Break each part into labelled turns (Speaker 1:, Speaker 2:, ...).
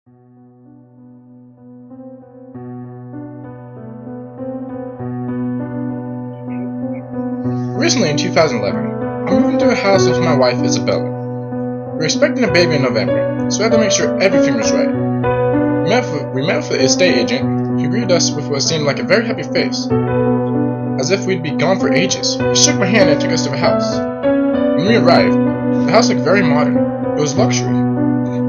Speaker 1: Recently in 2011, I moved into a house with my wife Isabella. We were expecting a baby in November, so we had to make sure everything was right. We met with the estate agent, who greeted us with what seemed like a very happy face, as if we'd be gone for ages. He shook my hand and took us to the house. When we arrived, the house looked very modern. It was luxury.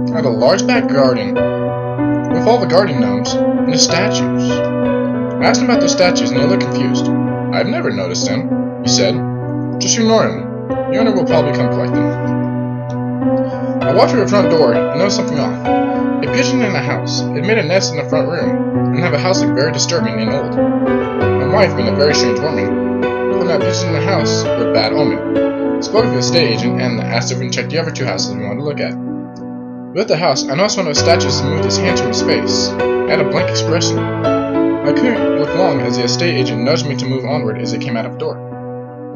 Speaker 1: It had a large back garden with all the garden gnomes and the statues. I asked him about those statues and he looked confused. "I've never noticed them," he said. "Just ignore them. The owner will probably come collect them." I walked to the front door and noticed something off. A pigeon in the house. It made a nest in the front room and had the house look very disturbing and old. My wife, being a very strange woman, told me that pigeons in the house were a bad omen. I spoke with the estate agent and asked if we can check the other two houses we wanted to look at. With the house, I noticed one of the statues moved his hand from his face. It had a blank expression. I couldn't look long as the estate agent nudged me to move onward as they came out of the door.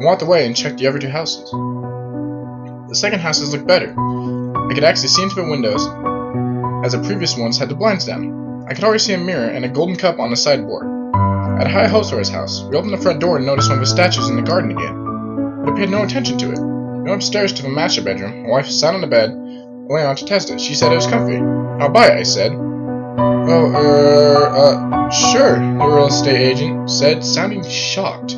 Speaker 1: I walked away and checked the other two houses. The second houses looked better. I could actually see into the windows, as the previous ones had the blinds down. I could already see a mirror and a golden cup on the sideboard. I had high hopes for his house. We opened the front door and noticed one of the statues in the garden again, but I paid no attention to it. We went upstairs to the master bedroom. My wife sat on the bed, laying on to test it. She said it was comfy. "I'll buy it," I said. Sure," the real estate agent said, sounding shocked.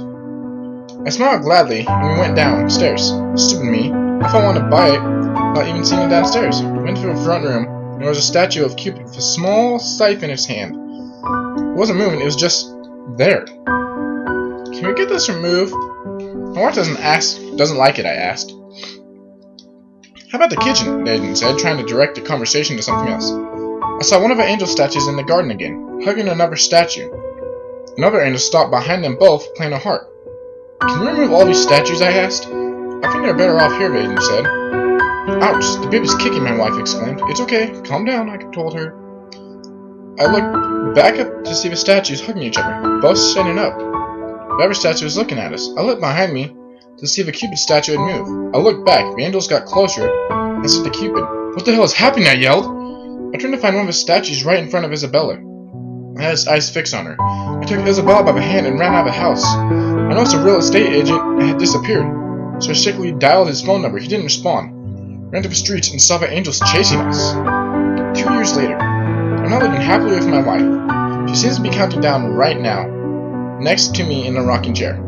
Speaker 1: I smiled gladly, and we went downstairs. Stupid me. I thought I wanted to buy it, not even seeing it downstairs. We went to the front room, and there was a statue of Cupid with a small scythe in his hand. It wasn't moving, it was just there. "Can we get this removed?" My wife doesn't like it, I asked. "How about the kitchen?" the agent said, trying to direct the conversation to something else. I saw one of the angel statues in the garden again, hugging another statue. Another angel stopped behind them both, playing a harp. "Can we remove all these statues?" I asked. "I think they're better off here," the agent said. "Ouch, the baby's kicking," my wife exclaimed. "It's okay, calm down," I told her. I looked back up to see the statues hugging each other, both standing up. The other statue was looking at us. I looked behind me to see the Cupid statue had moved. I looked back. The angels got closer and said to Cupid, "What the hell is happening?" I yelled. I turned to find one of the statues right in front of Isabella. I had his eyes fixed on her. I took Isabella by the hand and ran out of the house. I noticed the real estate agent had disappeared, so I shakily dialed his phone number. He didn't respond. I ran to the streets and saw the angels chasing us. 2 years later, I'm now living happily with my wife. She seems to be counting down right now, next to me in a rocking chair.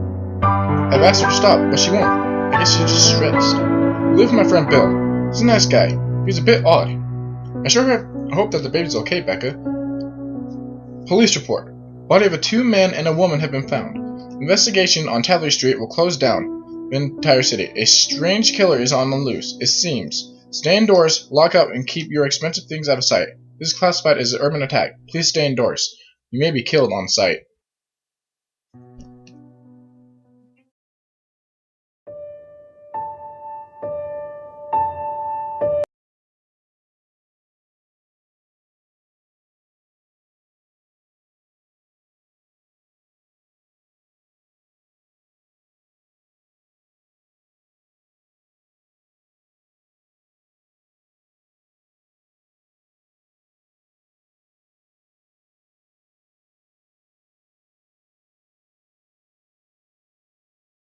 Speaker 1: I've asked her to stop, but she won't. I guess she's just stressed. I live with my friend Bill. He's a nice guy. He's a bit odd. I hope that the baby's okay, Becca. Police report. Body of the 2 men and a woman have been found. Investigation on Tadley Street will close down the entire city. A strange killer is on the loose, it seems. Stay indoors, lock up, and keep your expensive things out of sight. This is classified as an urban attack. Please stay indoors. You may be killed on sight.